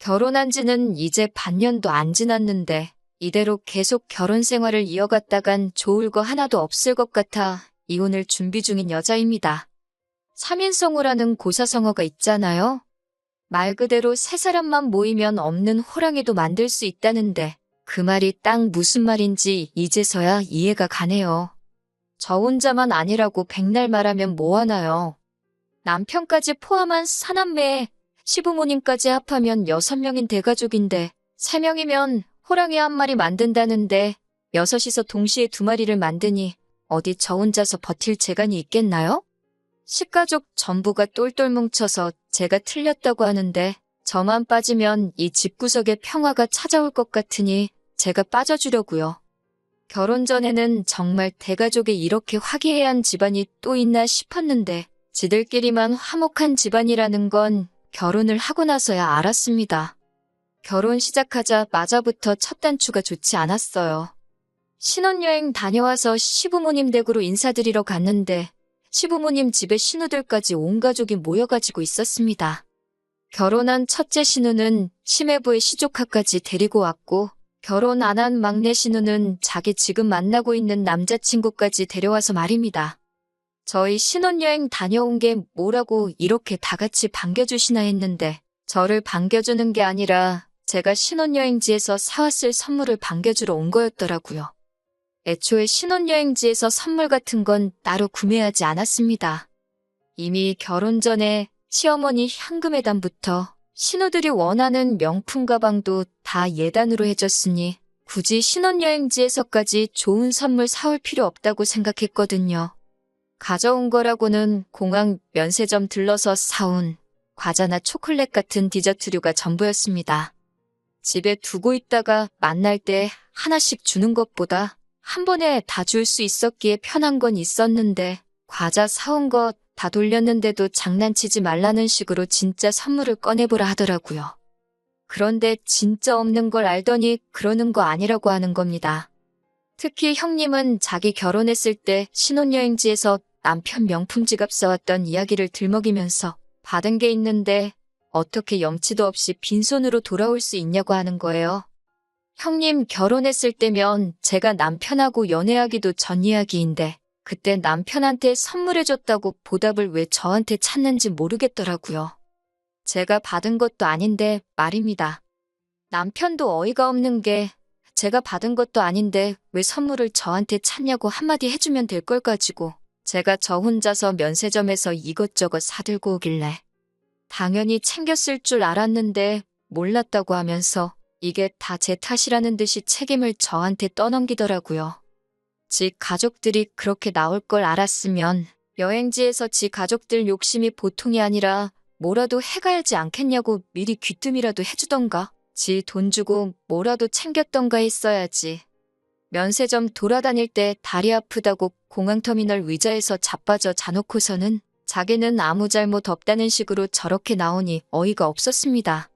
결혼한 지는 이제 반년도 안 지났는데 이대로 계속 결혼 생활을 이어갔다간 좋을 거 하나도 없을 것 같아 이혼을 준비 중인 여자입니다. 3인성우라는 고사성어가 있잖아요. 말 그대로 세 사람만 모이면 없는 호랑이도 만들 수 있다는데 그 말이 딱 무슨 말인지 이제서야 이해가 가네요. 저 혼자만 아니라고 백날 말하면 뭐하나요. 남편까지 포함한 사남매에 시부모님까지 합하면 6명인 대가족인데 3명이면 호랑이 한 마리 만든다는데 6이서 동시에 2마리를 만드니 어디 저 혼자서 버틸 재간이 있겠나요? 식가족 전부가 똘똘 뭉쳐서 제가 틀렸다고 하는데 저만 빠지면 이 집구석에 평화가 찾아올 것 같으니 제가 빠져주려고요. 결혼 전에는 정말 대가족이 이렇게 화기애애한 집안이 또 있나 싶었는데 지들끼리만 화목한 집안이라는 건 결혼을 하고 나서야 알았습니다. 결혼 시작하자마자부터 첫 단추가 좋지 않았어요. 신혼여행 다녀와서 시부모님 댁으로 인사드리러 갔는데 시부모님 집에 신우들까지 온 가족이 모여가지고 있었습니다. 결혼한 첫째 신우는 시매부의 시조카까지 데리고 왔고 결혼 안 한 막내 신우는 자기 지금 만나고 있는 남자친구까지 데려와서 말입니다. 저희 신혼여행 다녀온 게 뭐라고 이렇게 다 같이 반겨주시나 했는데 저를 반겨주는 게 아니라 제가 신혼여행지에서 사왔을 선물을 반겨주러 온 거였더라고요. 애초에 신혼여행지에서 선물 같은 건 따로 구매하지 않았습니다. 이미 결혼 전에 시어머니 현금예단부터 신우들이 원하는 명품 가방도 다 예단으로 해줬으니 굳이 신혼여행지에서까지 좋은 선물 사올 필요 없다고 생각했거든요. 가져온 거라고는 공항 면세점 들러서 사온 과자나 초콜릿 같은 디저트류가 전부였습니다. 집에 두고 있다가 만날 때 하나씩 주는 것보다 한 번에 다 줄 수 있었기에 편한 건 있었는데 과자 사온 거 다 돌렸는데도 장난치지 말라는 식으로 진짜 선물을 꺼내보라 하더라고요. 그런데 진짜 없는 걸 알더니 그러는 거 아니라고 하는 겁니다. 특히 형님은 자기 결혼했을 때 신혼여행지에서 남편 명품 지갑 사왔던 이야기를 들먹이면서 받은 게 있는데 어떻게 염치도 없이 빈손으로 돌아올 수 있냐고 하는 거예요. 형님 결혼했을 때면 제가 남편하고 연애하기도 전 이야기인데 그때 남편한테 선물해줬다고 보답을 왜 저한테 찾는지 모르겠더라고요. 제가 받은 것도 아닌데 말입니다. 남편도 어이가 없는 게 제가 받은 것도 아닌데 왜 선물을 저한테 찾냐고 한마디 해주면 될 걸 가지고 제가 저 혼자서 면세점에서 이것저것 사들고 오길래 당연히 챙겼을 줄 알았는데 몰랐다고 하면서 이게 다 제 탓이라는 듯이 책임을 저한테 떠넘기더라고요. 지 가족들이 그렇게 나올 걸 알았으면 여행지에서 지 가족들 욕심이 보통이 아니라 뭐라도 해가야지 않겠냐고 미리 귀뜸이라도 해주던가 지 돈 주고 뭐라도 챙겼던가 했어야지. 면세점 돌아다닐 때 다리 아프다고 공항터미널 의자에서 자빠져 자놓고서는 자기는 아무 잘못 없다는 식으로 저렇게 나오니 어이가 없었습니다.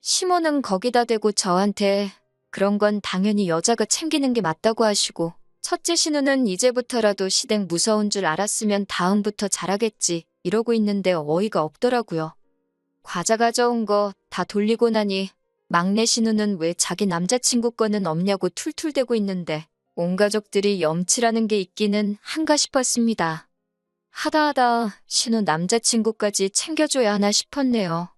시모는 거기다 대고 저한테 그런 건 당연히 여자가 챙기는 게 맞다고 하시고 첫째 신우는 이제부터라도 시댁 무서운 줄 알았으면 다음부터 잘하겠지 이러고 있는데 어이가 없더라고요. 과자 가져온 거 다 돌리고 나니 막내 신우는 왜 자기 남자친구 거는 없냐고 툴툴대고 있는데 온 가족들이 염치라는 게 있기는 한가 싶었습니다. 하다하다 신우 남자친구까지 챙겨줘야 하나 싶었네요.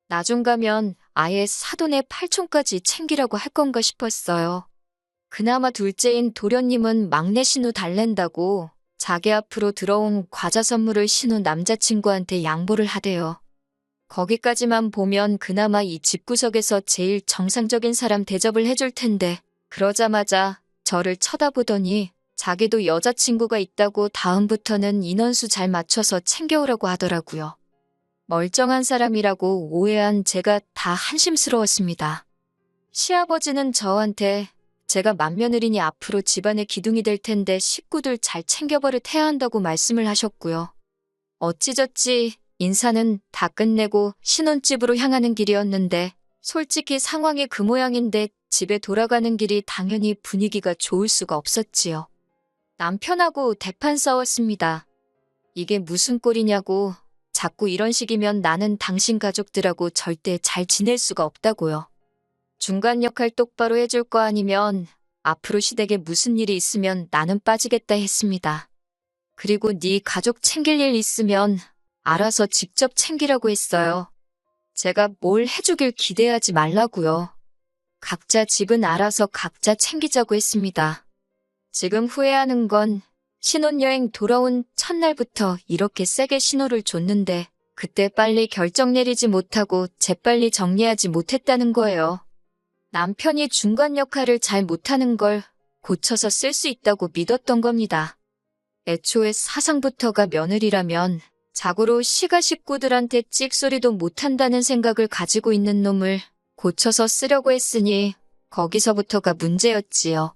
나중 가면 아예 사돈의 팔촌까지 챙기라고 할 건가 싶었어요. 그나마 둘째인 도련님은 막내 신우 달랜다고 자기 앞으로 들어온 과자 선물을 신우 남자친구한테 양보를 하대요. 거기까지만 보면 그나마 이 집구석에서 제일 정상적인 사람 대접을 해줄 텐데 그러자마자 저를 쳐다보더니 자기도 여자친구가 있다고 다음부터는 인원수 잘 맞춰서 챙겨오라고 하더라고요. 멀쩡한 사람이라고 오해한 제가 다 한심스러웠습니다. 시아버지는 저한테 제가 맏며느리니 앞으로 집안의 기둥이 될 텐데 식구들 잘 챙겨버릇해야 한다고 말씀을 하셨고요. 어찌저찌 인사는 다 끝내고 신혼집으로 향하는 길이었는데 솔직히 상황이 그 모양인데 집에 돌아가는 길이 당연히 분위기가 좋을 수가 없었지요. 남편하고 대판 싸웠습니다. 이게 무슨 꼴이냐고 자꾸 이런 식이면 나는 당신 가족들하고 절대 잘 지낼 수가 없다고요. 중간 역할 똑바로 해줄 거 아니면 앞으로 시댁에 무슨 일이 있으면 나는 빠지겠다 했습니다. 그리고 네 가족 챙길 일 있으면 알아서 직접 챙기라고 했어요. 제가 뭘 해주길 기대하지 말라고요. 각자 집은 알아서 각자 챙기자고 했습니다. 지금 후회하는 건 신혼여행 돌아온 첫날부터 이렇게 세게 신호를 줬는데 그때 빨리 결정 내리지 못하고 재빨리 정리하지 못했다는 거예요. 남편이 중간 역할을 잘 못하는 걸 고쳐서 쓸 수 있다고 믿었던 겁니다. 애초에 사상부터가 며느리라면 자고로 시가 식구들한테 찍소리도 못한다는 생각을 가지고 있는 놈을 고쳐서 쓰려고 했으니 거기서부터가 문제였지요.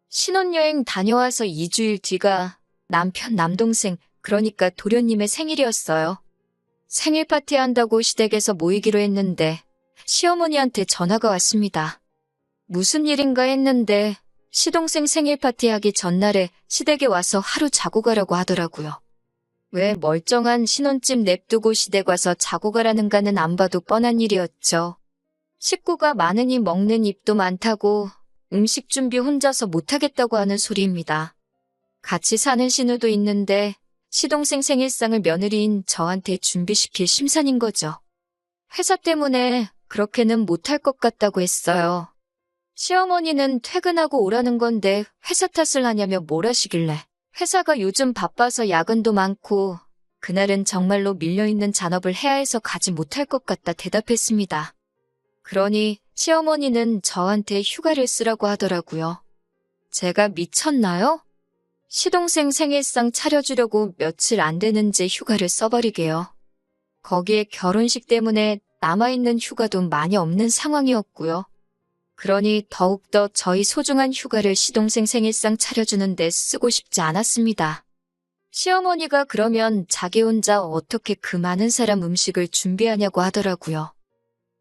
신혼여행 다녀와서 2주일 뒤가 남편 남동생 그러니까 도련님의 생일이었어요. 생일 파티 한다고 시댁에서 모이기로 했는데 시어머니한테 전화가 왔습니다. 무슨 일인가 했는데 시동생 생일 파티하기 전날에 시댁에 와서 하루 자고 가라고 하더라고요. 왜 멀쩡한 신혼집 냅두고 시댁 와서 자고 가라는가는 안 봐도 뻔한 일이었죠. 식구가 많으니 먹는 입도 많다고 음식 준비 혼자서 못하겠다고 하는 소리입니다. 같이 사는 신우도 있는데 시동생 생일상을 며느리인 저한테 준비시킬 심산인 거죠. 회사 때문에 그렇게는 못할 것 같다고 했어요. 시어머니는 퇴근하고 오라는 건데 회사 탓을 하냐며 뭘 하시길래 회사가 요즘 바빠서 야근도 많고 그날은 정말로 밀려있는 잔업을 해야 해서 가지 못할 것 같다 대답했습니다. 그러니 시어머니는 저한테 휴가를 쓰라고 하더라고요. 제가 미쳤나요? 시동생 생일상 차려주려고 며칠 안 되는지 휴가를 써버리게요. 거기에 결혼식 때문에 남아있는 휴가도 많이 없는 상황이었고요. 그러니 더욱더 저희 소중한 휴가를 시동생 생일상 차려주는데 쓰고 싶지 않았습니다. 시어머니가 그러면 자기 혼자 어떻게 그 많은 사람 음식을 준비하냐고 하더라고요.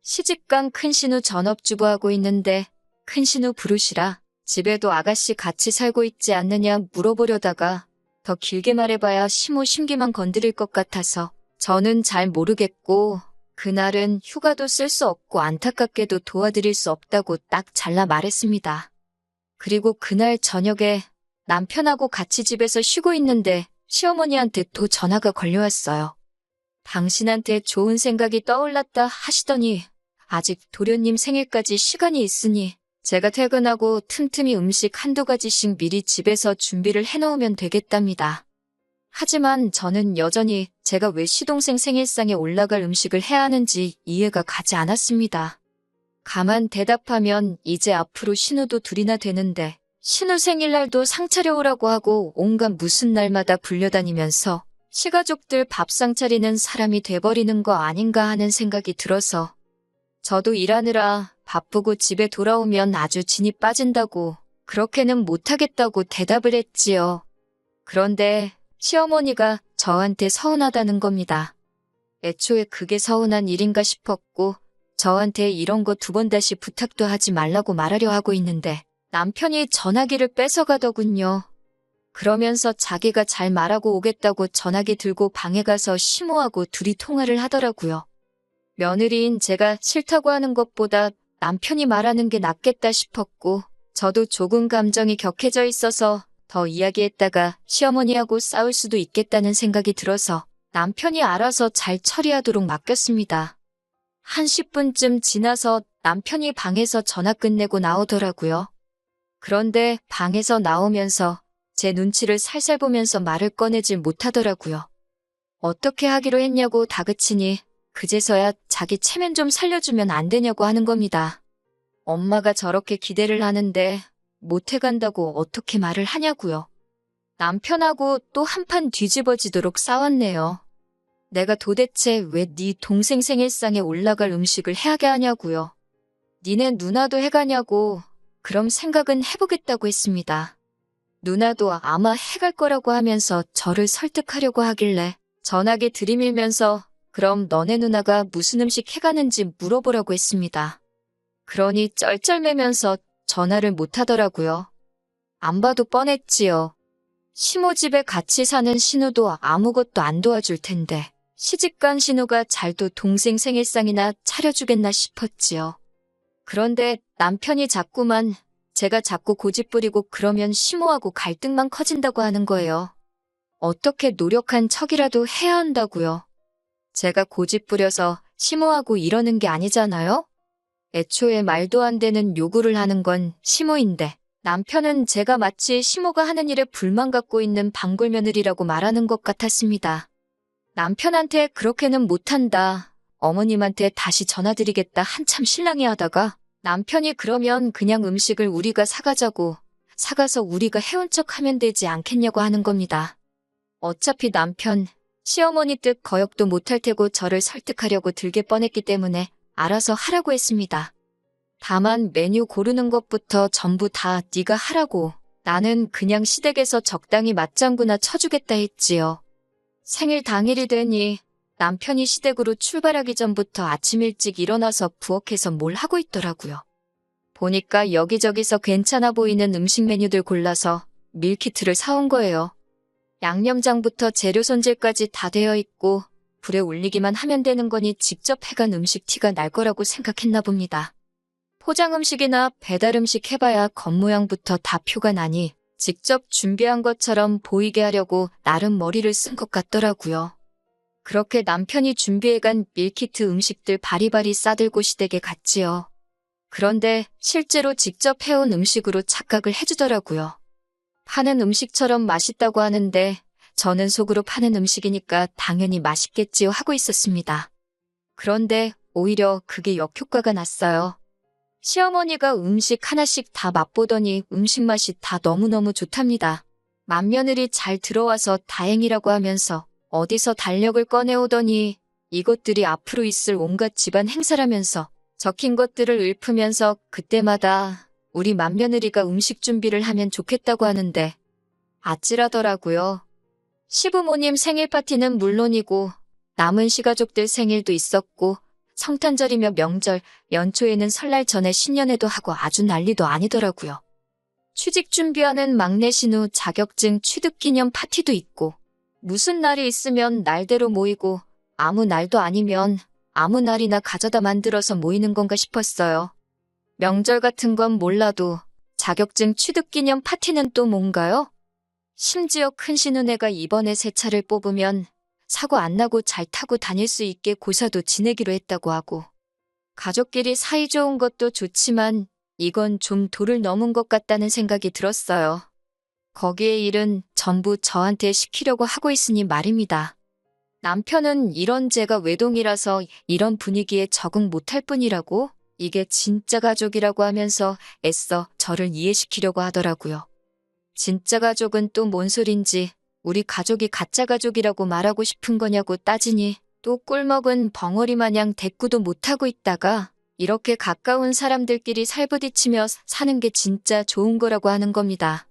시집간 큰신우 전업주부하고 있는데 큰신우 부르시라 집에도 아가씨 같이 살고 있지 않느냐 물어보려다가 더 길게 말해봐야 시모 심기만 건드릴 것 같아서 저는 잘 모르겠고 그날은 휴가도 쓸 수 없고 안타깝게도 도와드릴 수 없다고 딱 잘라 말했습니다. 그리고 그날 저녁에 남편하고 같이 집에서 쉬고 있는데 시어머니한테 또 전화가 걸려왔어요. 당신한테 좋은 생각이 떠올랐다 하시더니 아직 도련님 생일까지 시간이 있으니 제가 퇴근하고 틈틈이 음식 한두 가지씩 미리 집에서 준비를 해놓으면 되겠답니다. 하지만 저는 여전히 제가 왜 시동생 생일상에 올라갈 음식을 해야 하는지 이해가 가지 않았습니다. 가만 대답하면 이제 앞으로 신우도 둘이나 되는데 신우 생일날도 상 차려오라고 하고 온갖 무슨 날마다 불려다니면서 시가족들 밥상 차리는 사람이 돼버리는 거 아닌가 하는 생각이 들어서 저도 일하느라 바쁘고 집에 돌아오면 아주 진이 빠진다고 그렇게는 못하겠다고 대답을 했지요. 그런데 시어머니가 저한테 서운하다는 겁니다. 애초에 그게 서운한 일인가 싶었고 저한테 이런 거 두 번 다시 부탁도 하지 말라고 말하려 하고 있는데 남편이 전화기를 뺏어가더군요. 그러면서 자기가 잘 말하고 오겠다고 전화기 들고 방에 가서 시모하고 둘이 통화를 하더라고요. 며느리인 제가 싫다고 하는 것보다 남편이 말하는 게 낫겠다 싶었고 저도 조금 감정이 격해져 있어서 더 이야기했다가 시어머니하고 싸울 수도 있겠다는 생각이 들어서 남편이 알아서 잘 처리하도록 맡겼습니다. 한 10분쯤 지나서 남편이 방에서 전화 끝내고 나오더라고요. 그런데 방에서 나오면서 제 눈치를 살살 보면서 말을 꺼내질 못하더라고요. 어떻게 하기로 했냐고 다그치니 그제서야 자기 체면 좀 살려주면 안 되냐고 하는 겁니다. 엄마가 저렇게 기대를 하는데 못해간다고 어떻게 말을 하냐고요. 남편하고 또 한판 뒤집어지도록 싸웠네요. 내가 도대체 왜 네 동생 생일상에 올라갈 음식을 해야게 하냐고요. 니네 누나도 해가냐고 그럼 생각은 해보겠다고 했습니다. 누나도 아마 해갈 거라고 하면서 저를 설득하려고 하길래 전화기 들이밀면서 그럼 너네 누나가 무슨 음식 해가는지 물어보라고 했습니다. 그러니 쩔쩔매면서 전화를 못하더라고요. 안 봐도 뻔했지요. 시모 집에 같이 사는 신우도 아무것도 안 도와줄 텐데 시집간 신우가 잘도 동생 생일상이나 차려주겠나 싶었지요. 그런데 남편이 자꾸만 제가 자꾸 고집부리고 그러면 심호하고 갈등만 커진다고 하는 거예요. 어떻게 노력한 척이라도 해야 한다고요. 제가 고집부려서 심호하고 이러는 게 아니잖아요? 애초에 말도 안 되는 요구를 하는 건 심호인데 남편은 제가 마치 심호가 하는 일에 불만 갖고 있는 방골며느리라고 말하는 것 같았습니다. 남편한테 그렇게는 못한다. 어머님한테 다시 전화드리겠다 한참 실랑이 하다가 남편이 그러면 그냥 음식을 우리가 사가자고 사가서 우리가 해온 척 하면 되지 않겠냐고 하는 겁니다. 어차피 남편, 시어머니 뜻 거역도 못할 테고 저를 설득하려고 들게 뻔했기 때문에 알아서 하라고 했습니다. 다만 메뉴 고르는 것부터 전부 다 네가 하라고 나는 그냥 시댁에서 적당히 맞장구나 쳐주겠다 했지요. 생일 당일이 되니 남편이 시댁으로 출발하기 전부터 아침 일찍 일어나서 부엌에서 뭘 하고 있더라고요. 보니까 여기저기서 괜찮아 보이는 음식 메뉴들 골라서 밀키트를 사온 거예요. 양념장부터 재료 손질까지 다 되어 있고 불에 올리기만 하면 되는 거니 직접 해간 음식 티가 날 거라고 생각했나 봅니다. 포장 음식이나 배달 음식 해봐야 겉모양부터 다 표가 나니 직접 준비한 것처럼 보이게 하려고 나름 머리를 쓴 것 같더라고요. 그렇게 남편이 준비해간 밀키트 음식들 바리바리 싸들고 시댁에 갔지요. 그런데 실제로 직접 해온 음식으로 착각을 해주더라고요. 파는 음식처럼 맛있다고 하는데 저는 속으로 파는 음식이니까 당연히 맛있겠지요 하고 있었습니다. 그런데 오히려 그게 역효과가 났어요. 시어머니가 음식 하나씩 다 맛보더니 음식 맛이 다 너무너무 좋답니다. 맏며느리 잘 들어와서 다행이라고 하면서 어디서 달력을 꺼내오더니 이것들이 앞으로 있을 온갖 집안 행사라면서 적힌 것들을 읊으면서 그때마다 우리 맏며느리가 음식 준비를 하면 좋겠다고 하는데 아찔하더라고요. 시부모님 생일 파티는 물론이고 남은 시가족들 생일도 있었고 성탄절이며 명절, 연초에는 설날 전에 신년회도 하고 아주 난리도 아니더라고요. 취직 준비하는 막내 신우 자격증 취득 기념 파티도 있고 무슨 날이 있으면 날대로 모이고 아무 날도 아니면 아무 날이나 가져다 만들어서 모이는 건가 싶었어요. 명절 같은 건 몰라도 자격증 취득 기념 파티는 또 뭔가요? 심지어 큰 신우네가 이번에 새 차를 뽑으면 사고 안 나고 잘 타고 다닐 수 있게 고사도 지내기로 했다고 하고 가족끼리 사이 좋은 것도 좋지만 이건 좀 도를 넘은 것 같다는 생각이 들었어요. 거기에 일은 전부 저한테 시키려고 하고 있으니 말입니다. 남편은 이런 제가 외동이라서 이런 분위기에 적응 못할 뿐이라고 이게 진짜 가족이라고 하면서 애써 저를 이해시키려고 하더라고요. 진짜 가족은 또 뭔 소린지 우리 가족이 가짜 가족이라고 말하고 싶은 거냐고 따지니 또 꿀먹은 벙어리 마냥 대꾸도 못하고 있다가 이렇게 가까운 사람들끼리 살부딪히며 사는 게 진짜 좋은 거라고 하는 겁니다.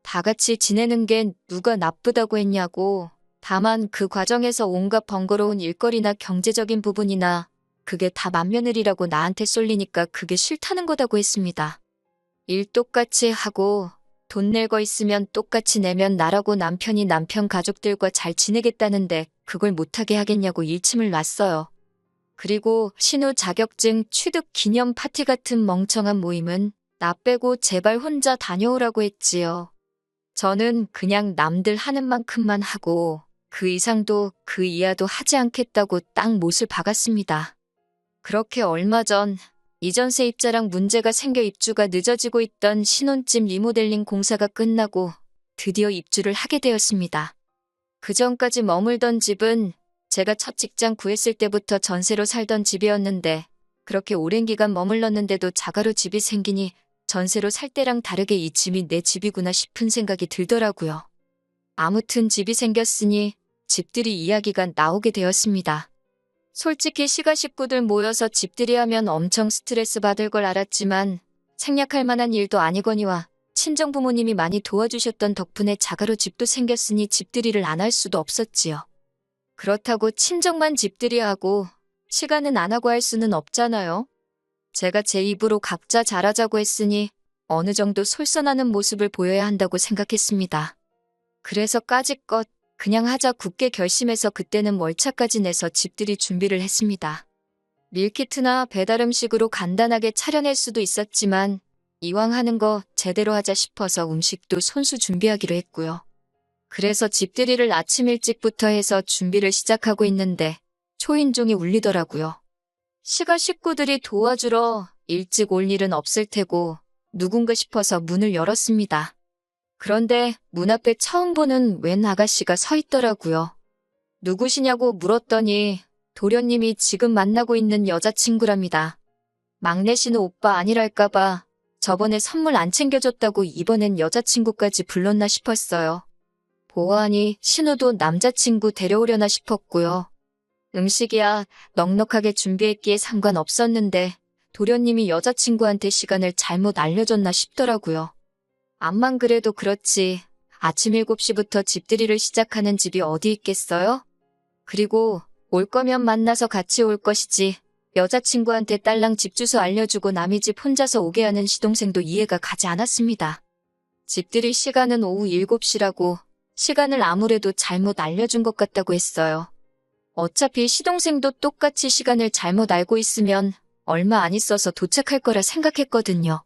다 같이 지내는 게 누가 나쁘다고 했냐고. 다만 그 과정에서 온갖 번거로운 일거리나 경제적인 부분이나 그게 다 맏며느리라고 나한테 쏠리니까 그게 싫다는 거다고 했습니다. 일 똑같이 하고 돈 낼 거 있으면 똑같이 내면 나라고 남편이 남편 가족들과 잘 지내겠다는데 그걸 못하게 하겠냐고 일침을 놨어요. 그리고 신우 자격증 취득 기념 파티 같은 멍청한 모임은 나 빼고 제발 혼자 다녀오라고 했지요. 저는 그냥 남들 하는 만큼만 하고 그 이상도 그 이하도 하지 않겠다고 딱 못을 박았습니다. 그렇게 얼마 전 이전세 입자랑 문제가 생겨 입주가 늦어지고 있던 신혼집 리모델링 공사가 끝나고 드디어 입주를 하게 되었습니다. 그 전까지 머물던 집은 제가 첫 직장 구했을 때부터 전세로 살던 집이었는데 그렇게 오랜 기간 머물렀는데도 자가로 집이 생기니 전세로 살 때랑 다르게 이 집이 내 집이구나 싶은 생각이 들더라고요. 아무튼 집이 생겼으니 집들이 이야기가 나오게 되었습니다. 솔직히 시가 식구들 모여서 집들이 하면 엄청 스트레스 받을 걸 알았지만 생략할 만한 일도 아니거니와 친정 부모님이 많이 도와주셨던 덕분에 자가로 집도 생겼으니 집들이를 안 할 수도 없었지요. 그렇다고 친정만 집들이 하고 시가는 안 하고 할 수는 없잖아요. 제가 제 입으로 각자 잘하자고 했으니 어느 정도 솔선하는 모습을 보여야 한다고 생각했습니다. 그래서 까짓것 그냥 하자 굳게 결심해서 그때는 월차까지 내서 집들이 준비를 했습니다. 밀키트나 배달 음식으로 간단하게 차려낼 수도 있었지만 이왕 하는 거 제대로 하자 싶어서 음식도 손수 준비하기로 했고요. 그래서 집들이를 아침 일찍부터 해서 준비를 시작하고 있는데 초인종이 울리더라고요. 시가 식구들이 도와주러 일찍 올 일은 없을 테고 누군가 싶어서 문을 열었습니다. 그런데 문 앞에 처음 보는 웬 아가씨가 서 있더라고요. 누구시냐고 물었더니 도련님이 지금 만나고 있는 여자친구랍니다. 막내 씨는 오빠 아니랄까봐 저번에 선물 안 챙겨줬다고 이번엔 여자친구까지 불렀나 싶었어요. 보아하니 신우도 남자친구 데려오려나 싶었고요. 음식이야 넉넉하게 준비했기에 상관없었는데 도련님이 여자친구한테 시간을 잘못 알려줬나 싶더라고요. 암만 그래도 그렇지 아침 7시부터 집들이를 시작하는 집이 어디 있겠어요? 그리고 올 거면 만나서 같이 올 것이지 여자친구한테 딸랑 집 주소 알려주고 남의 집 혼자서 오게 하는 시동생도 이해가 가지 않았습니다. 집들이 시간은 오후 7시라고 시간을 아무래도 잘못 알려준 것 같다고 했어요. 어차피 시동생도 똑같이 시간을 잘못 알고 있으면 얼마 안 있어서 도착할 거라 생각했거든요.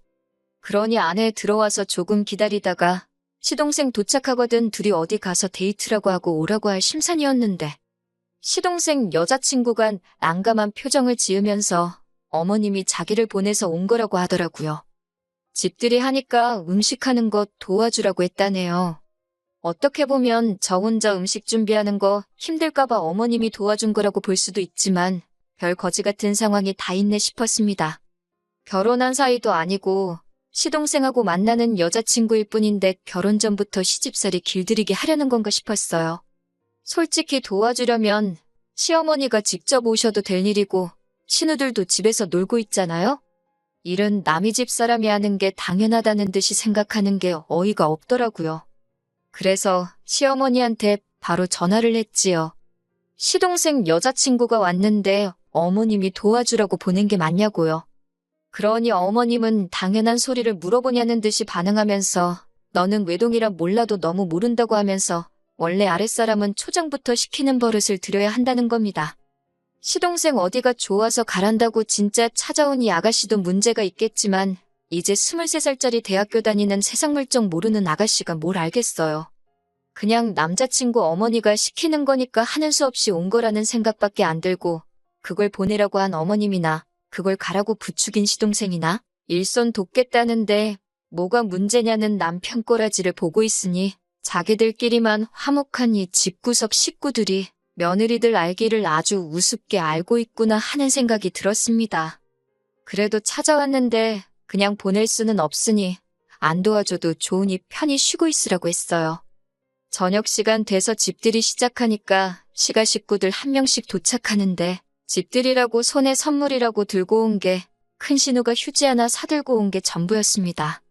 그러니 안에 들어와서 조금 기다리다가 시동생 도착하거든 둘이 어디 가서 데이트라고 하고 오라고 할 심산이었는데 시동생 여자친구가 난감한 표정을 지으면서 어머님이 자기를 보내서 온 거라고 하더라고요. 집들이 하니까 음식하는 거 도와주라고 했다네요. 어떻게 보면 저 혼자 음식 준비하는 거 힘들까봐 어머님이 도와준 거라고 볼 수도 있지만 별 거지 같은 상황이 다 있네 싶었습니다. 결혼한 사이도 아니고 시동생하고 만나는 여자친구일 뿐인데 결혼 전부터 시집살이 길들이게 하려는 건가 싶었어요. 솔직히 도와주려면 시어머니가 직접 오셔도 될 일이고 신우들도 집에서 놀고 있잖아요? 일은 남의 집 사람이 하는 게 당연하다는 듯이 생각하는 게 어이가 없더라고요. 그래서 시어머니한테 바로 전화를 했지요. 시동생 여자친구가 왔는데 어머님이 도와주라고 보낸 게 맞냐고요. 그러니 어머님은 당연한 소리를 물어보냐는 듯이 반응하면서 너는 외동이라 몰라도 너무 모른다고 하면서 원래 아랫사람은 초장부터 시키는 버릇을 들여야 한다는 겁니다. 시동생 어디가 좋아서 가란다고 진짜 찾아온 이 아가씨도 문제가 있겠지만 이제 23살짜리 대학교 다니는 세상 물정 모르는 아가씨가 뭘 알겠어요. 그냥 남자친구 어머니가 시키는 거니까 하는 수 없이 온 거라는 생각밖에 안 들고 그걸 보내라고 한 어머님이나 그걸 가라고 부추긴 시동생이나 일손 돕겠다는데 뭐가 문제냐는 남편 꼬라지를 보고 있으니 자기들끼리만 화목한 이 집구석 식구들이 며느리들 알기를 아주 우습게 알고 있구나 하는 생각이 들었습니다. 그래도 찾아왔는데 그냥 보낼 수는 없으니 안 도와줘도 좋으니 편히 쉬고 있으라고 했어요. 저녁 시간 돼서 집들이 시작하니까 시가 식구들 한 명씩 도착하는데 집들이라고 손에 선물이라고 들고 온 게 큰 신우가 휴지 하나 사들고 온 게 전부였습니다.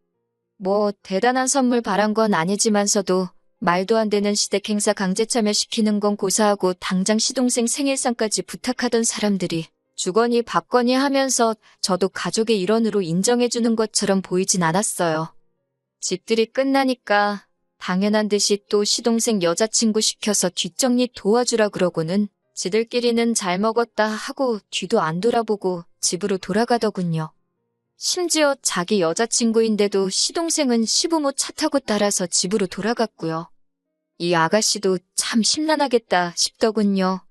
뭐 대단한 선물 바란 건 아니지만서도 말도 안 되는 시댁 행사 강제 참여시키는 건 고사하고 당장 시동생 생일상까지 부탁하던 사람들이 주거니 받거니 하면서 저도 가족의 일원으로 인정해주는 것처럼 보이진 않았어요. 집들이 끝나니까 당연한 듯이 또 시동생 여자친구 시켜서 뒷정리 도와주라 그러고는 지들끼리는 잘 먹었다 하고 뒤도 안 돌아보고 집으로 돌아가더군요. 심지어 자기 여자친구인데도 시동생은 시부모 차 타고 따라서 집으로 돌아갔고요. 이 아가씨도 참 심란하겠다 싶더군요.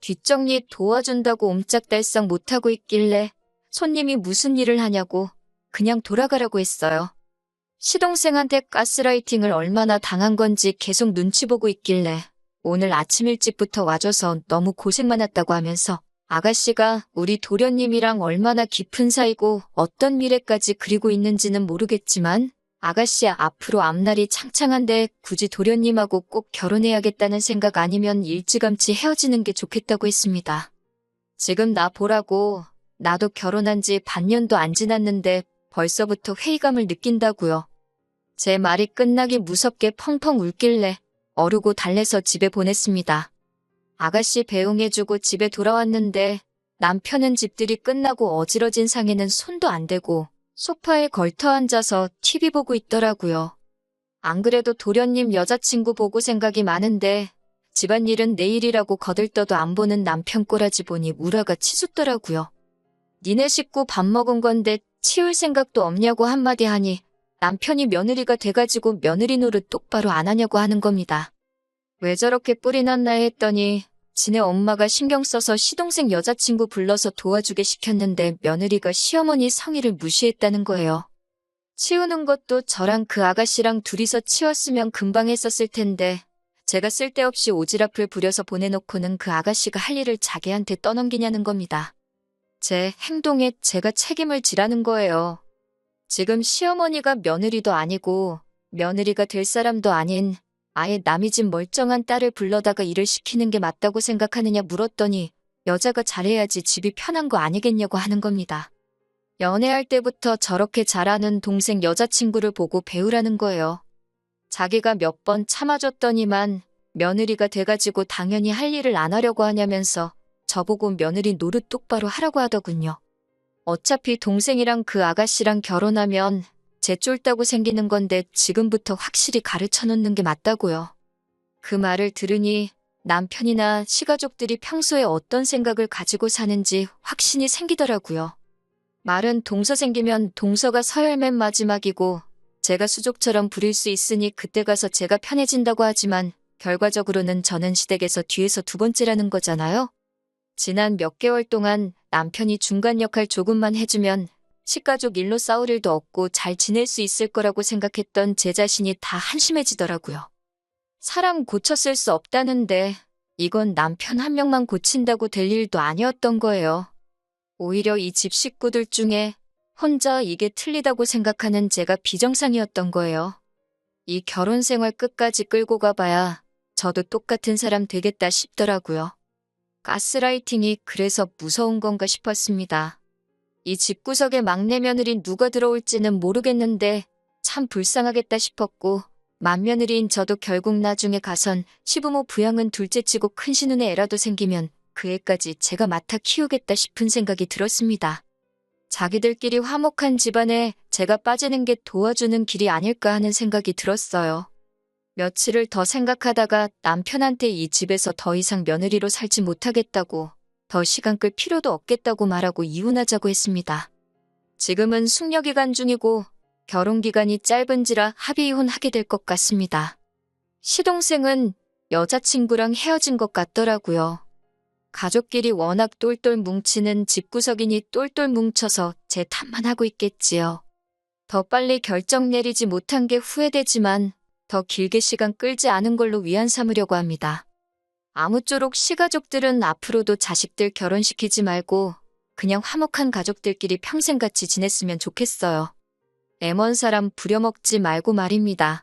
뒷정리 도와준다고 옴짝달싹 못하고 있길래 손님이 무슨 일을 하냐고 그냥 돌아가라고 했어요. 시동생한테 가스라이팅을 얼마나 당한 건지 계속 눈치 보고 있길래 오늘 아침 일찍부터 와줘서 너무 고생 많았다고 하면서 아가씨가 우리 도련님이랑 얼마나 깊은 사이고 어떤 미래까지 그리고 있는지는 모르겠지만 아가씨 앞으로 앞날이 창창한데 굳이 도련님하고 꼭 결혼해야겠다는 생각 아니면 일찌감치 헤어지는 게 좋겠다고 했습니다. 지금 나 보라고 나도 결혼한 지 반년도 안 지났는데 벌써부터 회의감을 느낀다고요. 제 말이 끝나기 무섭게 펑펑 울길래 어르고 달래서 집에 보냈습니다. 아가씨 배웅해주고 집에 돌아왔는데 남편은 집들이 끝나고 어지러진 상에는 손도 안 대고 소파에 걸터 앉아서 TV 보고 있더라고요. 안 그래도 도련님 여자친구 보고 생각이 많은데 집안일은 내일이라고 거들떠도 안 보는 남편 꼬라지 보니 우라가 치솟더라고요. 니네 식구 밥 먹은 건데 치울 생각도 없냐고 한마디 하니 남편이 며느리가 돼가지고 며느리 노릇 똑바로 안 하냐고 하는 겁니다. 왜 저렇게 뿔이 났나 했더니 지네 엄마가 신경 써서 시동생 여자친구 불러서 도와주게 시켰는데 며느리가 시어머니 성의를 무시했다는 거예요. 치우는 것도 저랑 그 아가씨랑 둘이서 치웠으면 금방 했었을 텐데 제가 쓸데없이 오지랖을 부려서 보내놓고는 그 아가씨가 할 일을 자기한테 떠넘기냐는 겁니다. 제 행동에 제가 책임을 지라는 거예요. 지금 시어머니가 며느리도 아니고 며느리가 될 사람도 아닌 아예 남의 집 멀쩡한 딸을 불러다가 일을 시키는 게 맞다고 생각하느냐 물었더니 여자가 잘해야지 집이 편한 거 아니겠냐고 하는 겁니다. 연애할 때부터 저렇게 잘하는 동생 여자친구를 보고 배우라는 거예요. 자기가 몇 번 참아줬더니만 며느리가 돼가지고 당연히 할 일을 안 하려고 하냐면서 저보고 며느리 노릇 똑바로 하라고 하더군요. 어차피 동생이랑 그 아가씨랑 결혼하면 제 쫄다고 생기는 건데 지금부터 확실히 가르쳐 놓는 게 맞다고요. 그 말을 들으니 남편이나 시가족들이 평소에 어떤 생각을 가지고 사는지 확신이 생기더라고요. 말은 동서 생기면 동서가 서열 맨 마지막이고 제가 수족처럼 부릴 수 있으니 그때 가서 제가 편해진다고 하지만 결과적으로는 저는 시댁에서 뒤에서 두 번째라는 거잖아요. 지난 몇 개월 동안 남편이 중간 역할 조금만 해주면 식가족 일로 싸울 일도 없고 잘 지낼 수 있을 거라고 생각했던 제 자신이 다 한심해지더라고요. 사람 고쳤을 수 없다는데 이건 남편 한 명만 고친다고 될 일도 아니었던 거예요. 오히려 이 집 식구들 중에 혼자 이게 틀리다고 생각하는 제가 비정상이었던 거예요. 이 결혼 생활 끝까지 끌고 가봐야 저도 똑같은 사람 되겠다 싶더라고요. 가스라이팅이 그래서 무서운 건가 싶었습니다. 이 집구석에 막내 며느리 누가 들어올지는 모르겠는데 참 불쌍하겠다 싶었고 맏며느리인 저도 결국 나중에 가선 시부모 부양은 둘째치고 큰 신우네 애라도 생기면 그 애까지 제가 맡아 키우겠다 싶은 생각이 들었습니다. 자기들끼리 화목한 집안에 제가 빠지는 게 도와주는 길이 아닐까 하는 생각이 들었어요. 며칠을 더 생각하다가 남편한테 이 집에서 더 이상 며느리로 살지 못하겠다고 더 시간 끌 필요도 없겠다고 말하고 이혼하자고 했습니다. 지금은 숙려기간 중이고 결혼기간이 짧은지라 합의 이혼하게 될 것 같습니다. 시동생은 여자친구랑 헤어진 것 같더라고요. 가족끼리 워낙 똘똘 뭉치는 집구석이니 똘똘 뭉쳐서 제 탓만 하고 있겠지요. 더 빨리 결정 내리지 못한 게 후회되지만 더 길게 시간 끌지 않은 걸로 위안 삼으려고 합니다. 아무쪼록 시가족들은 앞으로도 자식들 결혼시키지 말고 그냥 화목한 가족들끼리 평생 같이 지냈으면 좋겠어요. 애먼 사람 부려먹지 말고 말입니다.